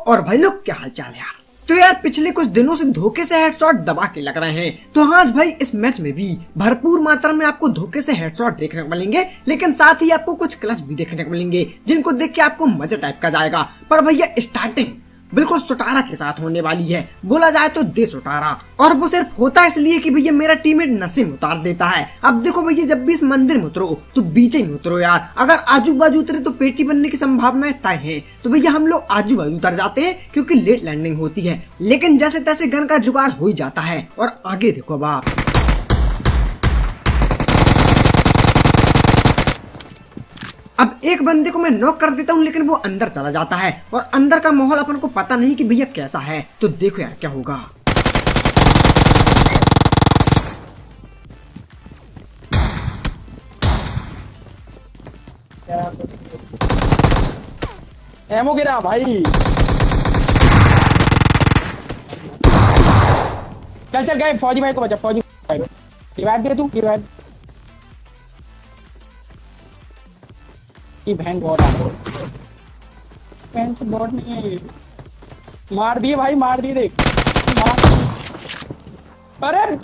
और भाई लोग क्या हाल चाल है यार। तो यार पिछले कुछ दिनों से धोखे से हेडशॉट दबा के लग रहे हैं, तो आज भाई इस मैच में भी भरपूर मात्रा में आपको धोखे से हेडशॉट देखने को मिलेंगे, लेकिन साथ ही आपको कुछ क्लच भी देखने को मिलेंगे जिनको देख के आपको मजा टाइप का जाएगा। पर भैया स्टार्टिंग बिल्कुल सुटारा के साथ होने वाली है, बोला जाए तो दे सुटारा। और वो सिर्फ होता है इसलिए कि भैया मेरा टीममेट नसीम उतार देता है। अब देखो भैया, जब भी इस मंदिर में उतरो तो बीच ही में उतरो यार, अगर आजू बाजू उतरे तो पेटी बनने की संभावनाएं तय है। तो भैया हम लोग आजू बाजू उतर जाते हैं क्योंकि लेट लैंडिंग होती है, लेकिन जैसे तैसे गन का जुगाड़ हो ही जाता है। और आगे देखो अब आप, अब एक बंदे को मैं नॉक कर देता हूँ लेकिन वो अंदर चला जाता है, और अंदर का माहौल अपन को पता नहीं कि भैया कैसा है। तो देखो यार क्या होगा। एमो गिरा भाई। चल चल गए, फौजी भाई को बचा, फौजी भाई रिवाइव दे, तू रिवाइव की बहन बॉट आ बहन से बॉट नहीं है, मार दिए भाई, मार दिए देख, मार। अरे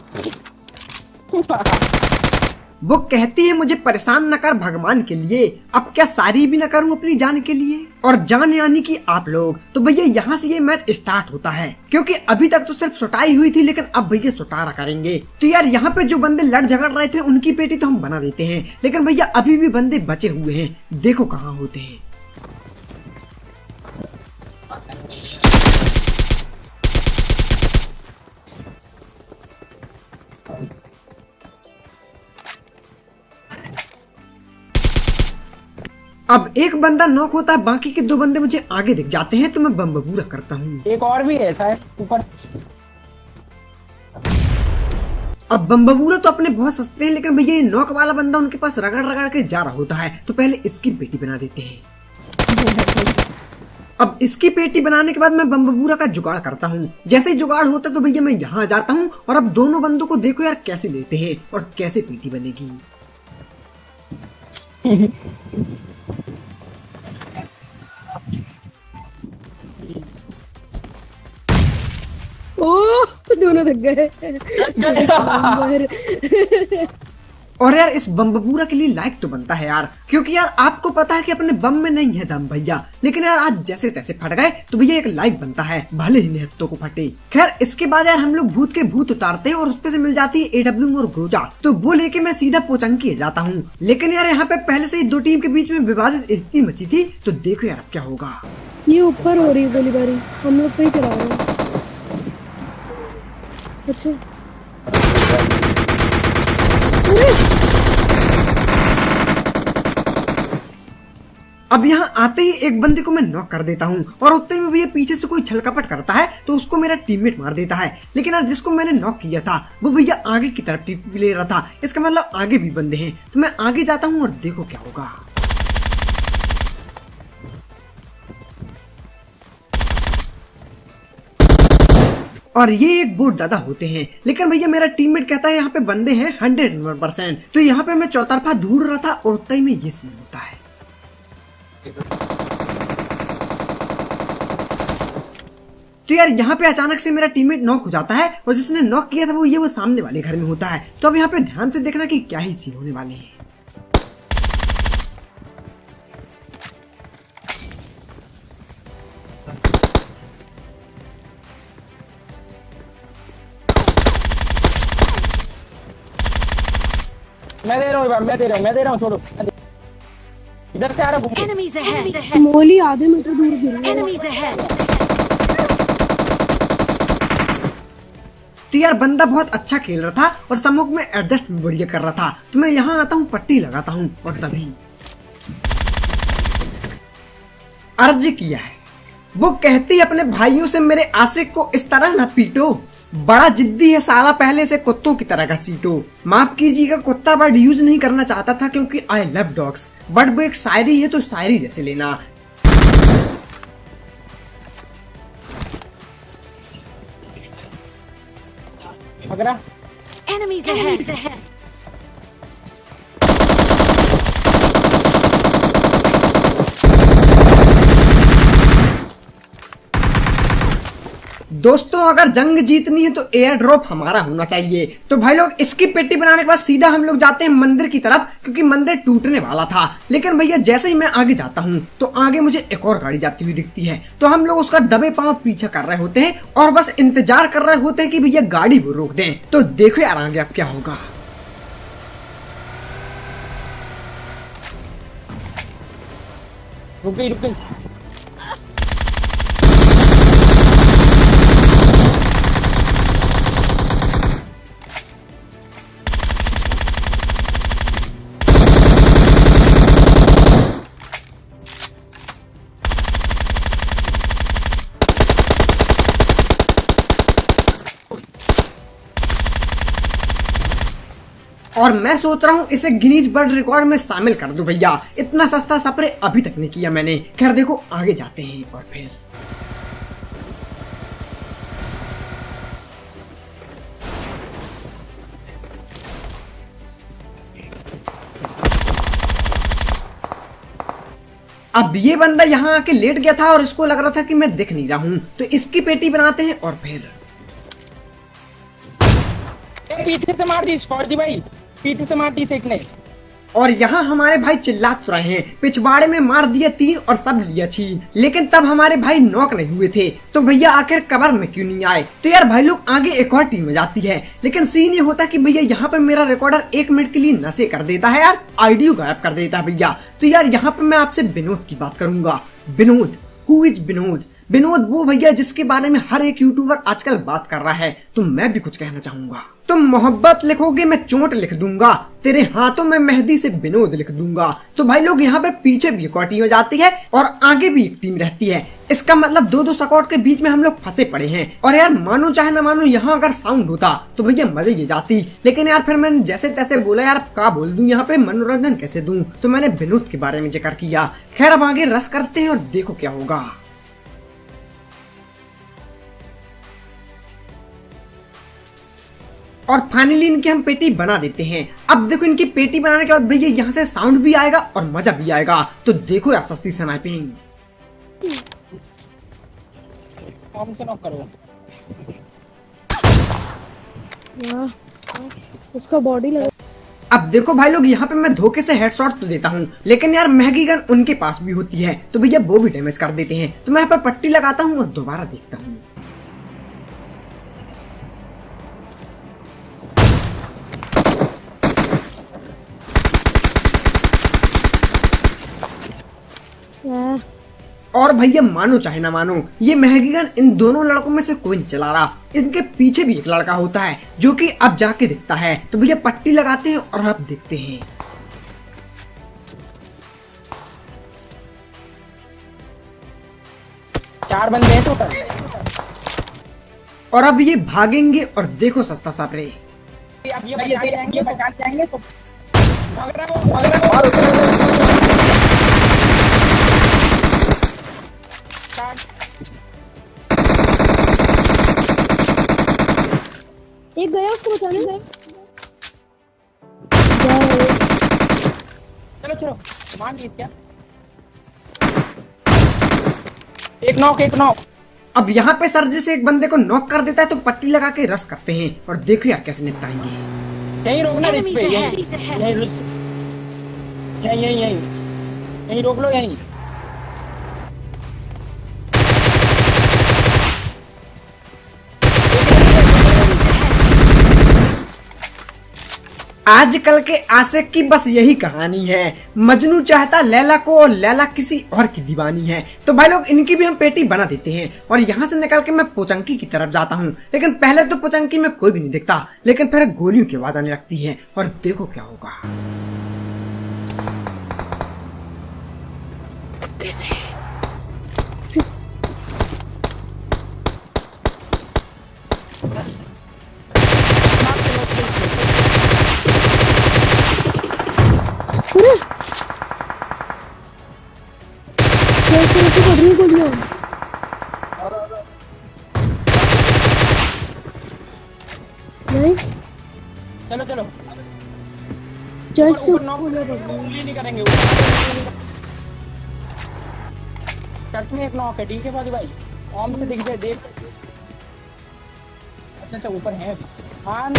वो कहती है मुझे परेशान न कर भगवान के लिए, अब क्या सारी भी न करूं अपनी जान के लिए। और जान यानी कि आप लोग। तो भैया यहाँ से ये मैच स्टार्ट होता है, क्योंकि अभी तक तो सिर्फ सुटाई हुई थी, लेकिन अब भैया सुटारा करेंगे। तो यार यहाँ पे जो बंदे लड़ झगड़ रहे थे उनकी पेटी तो हम बना देते हैं, लेकिन भैया अभी भी बंदे बचे हुए हैं, देखो कहाँ होते हैं। अब एक बंदा नॉक होता है, बाकी के दो बंदे मुझे आगे दिख जाते हैं, तो मैं बम पूरा करता हूँ। एक और भी है शायद ऊपर। अब बम्बूरा तो अपने बहुत सस्ते हैं, लेकिन भैया ये नॉक वाला बंदा उनके पास रगड़ रगड़ के जा रहा होता है, तो पहले इसकी पेटी बना देते हैं। अब इसकी पेटी बनाने के बाद मैं बम्बूरा का जुगाड़ करता हूँ। जैसे ही जुगाड़ होता है तो भैया मैं यहाँ आ जाता हूँ, और अब दोनों बंदों को देखो यार कैसे लेते हैं और कैसे पेटी बनेगी। दोनों थक गए। और यार इस बम्बूरा के लिए लाइक तो बनता है यार, क्योंकि यार आपको पता है कि अपने बम में नहीं है दम भैया, लेकिन यार आज जैसे तैसे फट गए तो भैया एक लाइक बनता है, भले ही निहत्तों को फटे। खैर इसके बाद यार हम लोग भूत के भूत उतारते हैं और उसपे से मिल जाती है AW और ग्रोजा, तो वो लेके मैं सीधा पोचंकी जाता हूँ। लेकिन यार यहाँ पे पहले से ही दो टीम के बीच में विवादित स्थिति मची थी, तो देखो यार अब क्या होगा। ये ऊपर हो रही है गोलीबारी, हम लोग पे ही चला रहे हैं। अच्छा अब यहाँ आते ही एक बंदे को मैं नॉक कर देता हूँ, और उतने में भी ये पीछे से कोई छलकपट करता है तो उसको मेरा टीममेट मार देता है। लेकिन यार जिसको मैंने नॉक किया था वो भैया आगे की तरफ टीप ले रहा था, इसका मतलब आगे भी बंदे हैं। तो मैं आगे जाता हूँ और देखो क्या होगा। और ये एक बोट दादा होते हैं, लेकिन भैया मेरा टीममेट कहता है यहाँ पे बंदे हैं 100%। तो यहाँ पे मैं चौतरफा ढूंढ रहा था और उतना ही में ये सीन होता है। तो यार यहाँ पे अचानक से मेरा टीममेट नॉक हो जाता है, और जिसने नॉक किया था वो सामने वाले घर में होता है। तो अब यहाँ पे ध्यान से देखना कि क्या ही सीन होने वाले हैं। मैं दे रहा हूँ, छोड़ो, इधर से आ रहा हूँ। Enemies ahead. मोली आधे मीटर दूर गिर गया। Enemies ahead. तो यार बंदा बहुत अच्छा खेल रहा था और सम्मुख में एडजस्ट भी बढ़िया कर रहा था, तो मैं यहाँ आता हूँ, पट्टी लगाता हूँ, और तभी अर्ज किया है। वो कहती अपने भाइयों से मेरे आशिक को इस तरह न पीटो, बड़ा जिद्दी है साला, पहले से कुत्तों की तरह का सीटो। माफ कीजिएगा कुत्ता वर्ड यूज नहीं करना चाहता था क्योंकि आई लव डॉग्स, बट वो एक शायरी है तो शायरी जैसे लेना। अगरा Enemies ahead. दोस्तों अगर जंग जीतनी है तो एयर ड्रॉप हमारा होना चाहिए। तो भाई लोग इसकी पेटी बनाने के बाद सीधा हम लोग जाते हैं मंदिर की तरफ, क्योंकि मंदिर टूटने वाला था। लेकिन भैया जैसे ही मैं आगे जाता हूँ तो आगे मुझे एक और गाड़ी जाती हुई दिखती है। तो हम लोग उसका दबे पांव पीछा कर रहे होते हैं और बस इंतजार कर रहे होते हैं कि भैया गाड़ी वो रोक दें। तो देखो यार आगे अब क्या होगा। रुक गई रुक गई। और मैं सोच रहा हूँ इसे गिनीज वर्ल्ड रिकॉर्ड में शामिल कर दूं भैया। इतना सस्ता स्प्रे अभी तक नहीं किया मैंने। खैर देखो आगे जाते हैं और फिर अब ये बंदा यहाँ आके लेट गया था और इसको लग रहा था कि मैं दिख नहीं रहा हूँ, तो इसकी पेटी बनाते हैं और फिर पीछे से मार दी फौजी भाई, पीछे से मार दी एक ने। और यहाँ हमारे भाई चिल्ला तो रहे हैं, पिछवाड़े में मार दिया 3 और सब लिया छीन। लेकिन तब हमारे भाई नॉक नहीं हुए थे। तो भैया आखिर कवर में क्यों नहीं आए। तो यार भाई लोग आगे एक और टीम में जाती है। लेकिन सीन ये होता है कि भैया यहाँ पे मेरा रिकॉर्डर 1 मिनट के लिए नशे कर देता है यार, ऑडियो गायब कर देता है भैया। तो यार यहाँ पे मैं आपसे विनोद की बात करूंगा। Vinod, who is Vinod? विनोद वो भैया जिसके बारे में हर एक यूट्यूबर आजकल बात कर रहा है। तो मैं भी कुछ कहना चाहूंगा। तुम मोहब्बत लिखोगे मैं चोट लिख दूंगा, तेरे हाथों में मेहंदी से विनोद लिख दूंगा। तो भाई लोग यहाँ पे पीछे भी एक और टीम जाती है और आगे भी एक टीम रहती है। इसका मतलब 2-2 स्क्वाड के बीच में हम लोग फंसे पड़े हैं। और यार मानो चाहे ना मानो यहाँ अगर साउंड होता तो भैया मजे ही जाती। लेकिन यार फिर मैंने जैसे तैसे बोला यार क्या बोल दूं, यहाँ पे मनोरंजन कैसे दूं, तो मैंने विनोद के बारे में जिक्र किया। खैर अब आगे रस करते हैं और देखो क्या होगा। और फाइनली इनकी हम पेटी बना देते हैं। अब देखो इनकी पेटी बनाने के बाद भैया यहाँ से साउंड भी आएगा और मजा भी आएगा। तो देखो यार सस्ती स्नाइपिंग। कौन से नॉक करो उसका बॉडी लगा। अब देखो भाई लोग यहाँ पे मैं धोखे से हेडशॉट तो देता हूँ, लेकिन यार महंगी गन उनके पास भी होती है। तो भैया वो भी डैमेज कर देते हैं। तो मैं यहाँ पर पट्टी लगाता हूँ और दोबारा देखता हूँ। और भैया मानो चाहे ना मानो ये महंगी गन इन दोनों लड़कों में से कोई नहीं चला रहा। इनके पीछे भी एक लड़का होता है जो कि अब जाके दिखता है। तो भैया पट्टी लगाते हैं और अब देखते हैं। चार बंदे हैं टोटल। और अब ये भागेंगे और देखो सस्ता स्प्रे। अब ये बचा जाएंगे तो भाग रहा वो। एक गया उसको बचाने गए। चलो चलो मान ली क्या। एक नॉक। अब यहाँ पे सर से एक बंदे को नॉक कर देता है। तो पट्टी लगा के रस करते हैं और देखो यार कैसे निपटाएंगे। यहीं रोकना रिच Enemies पे, ahead. यहीं रोक लो यहीं। आजकल के आशिक की बस यही कहानी है। मजनू चाहता लैला को और लैला किसी और की दीवानी है। तो भाई लोग इनकी भी हम पेटी बना देते हैं और यहाँ से निकल के मैं पोचंकी की तरफ जाता हूँ। लेकिन पहले तो पोचंकी में कोई भी नहीं दिखता, लेकिन फिर गोलियों की आवाज आने लगती है और देखो क्या होगा। कैसे पड़ रही गोलियां। नाइस। चलो चलो जस्ट ऊपर नॉक उंगली नहीं करेंगे। चर्च में एक नॉक है, ठीक है भाई। ऑम से दिख जाए देख। अच्छा ऊपर है अभी। हाँ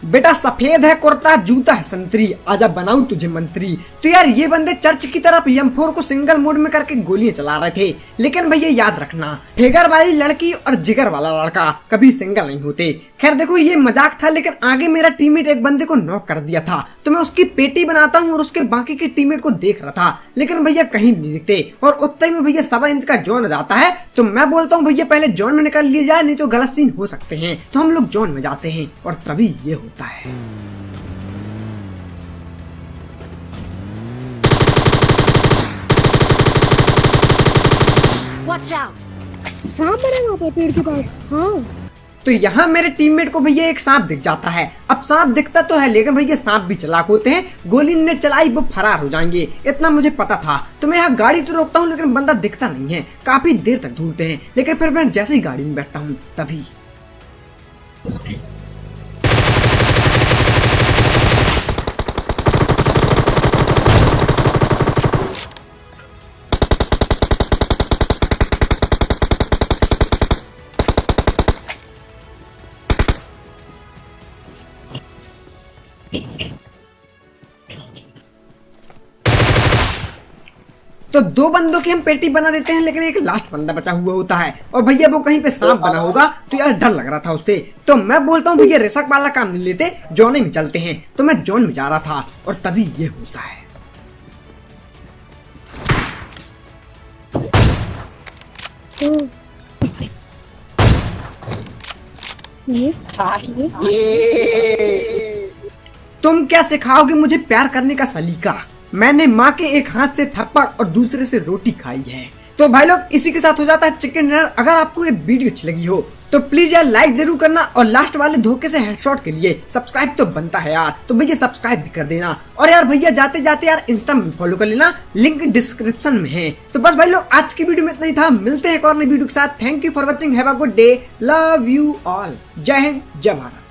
बेटा सफेद है कुर्ता, जूता है संतरी, आजा बनाऊं तुझे मंत्री। तो यार ये बंदे चर्च की तरफ M4 को सिंगल मोड में करके गोलियां चला रहे थे, लेकिन भैया याद रखना फिगर वाली लड़की और जिगर वाला लड़का कभी सिंगल नहीं होते। खैर देखो ये मजाक था, लेकिन आगे मेरा टीममेट एक बंदे को नॉक कर दिया था, तो मैं उसकी पेटी बनाता हूँ और उसके बाकी के टीममेट को देख रहा था, लेकिन भैया कहीं नहीं दिखते। और उतने में भैया 1.25 इंच का जोन जाता है, तो मैं बोलता हूँ भैया पहले जोन में निकल लिया जाए, नहीं तो गलत सीन हो सकते हैं। तो हम लोग जोन में जाते हैं और तभी ये होता है। Watch out! सांप बने वहाँ पर पेड़ के पास। हाँ तो यहाँ मेरे टीममेट को भैया एक सांप दिख जाता है। अब सांप दिखता तो है, लेकिन भैया सांप भी चालाक होते हैं, गोली ने चलाई वो फरार हो जाएंगे, इतना मुझे पता था। तो मैं यहाँ गाड़ी तो रोकता हूँ, लेकिन बंदा दिखता नहीं है, काफी देर तक ढूंढते हैं, लेकिन फिर मैं जैसे ही गाड़ी में बैठता हूँ तभी तो 2 बंदों की हम पेटी बना देते हैं, लेकिन एक लास्ट बंदा बचा हुआ होता है, और भैया वो कहीं पे सांप बना होगा, तो यार डर लग रहा था उससे। तो मैं बोलता हूँ भैया रिस्क वाला काम नहीं लेते, जोन में चलते हैं। तो मैं जोन में जा रहा था और तभी ये होता है। तुम क्या सिखाओगे मुझे प्यार करने का सलीका? मैंने माँ के एक हाथ से थप्पड़ और दूसरे से रोटी खाई है। तो भाई लोग इसी के साथ हो जाता है चिकन डिनर। अगर आपको ये वीडियो अच्छी लगी हो तो प्लीज यार लाइक जरूर करना, और लास्ट वाले धोखे से हेडशॉट के लिए सब्सक्राइब तो बनता है यार, तो भैया सब्सक्राइब भी कर देना। और यार भैया जाते जाते यार इंस्टा में फॉलो कर लेना, लिंक डिस्क्रिप्शन में है। तो बस भाई लोग आज की वीडियो में इतना ही था, मिलते हैं एक और नई वीडियो के साथ। Thank you for watching, have a good day, love you all, जय हिंद जय भारत।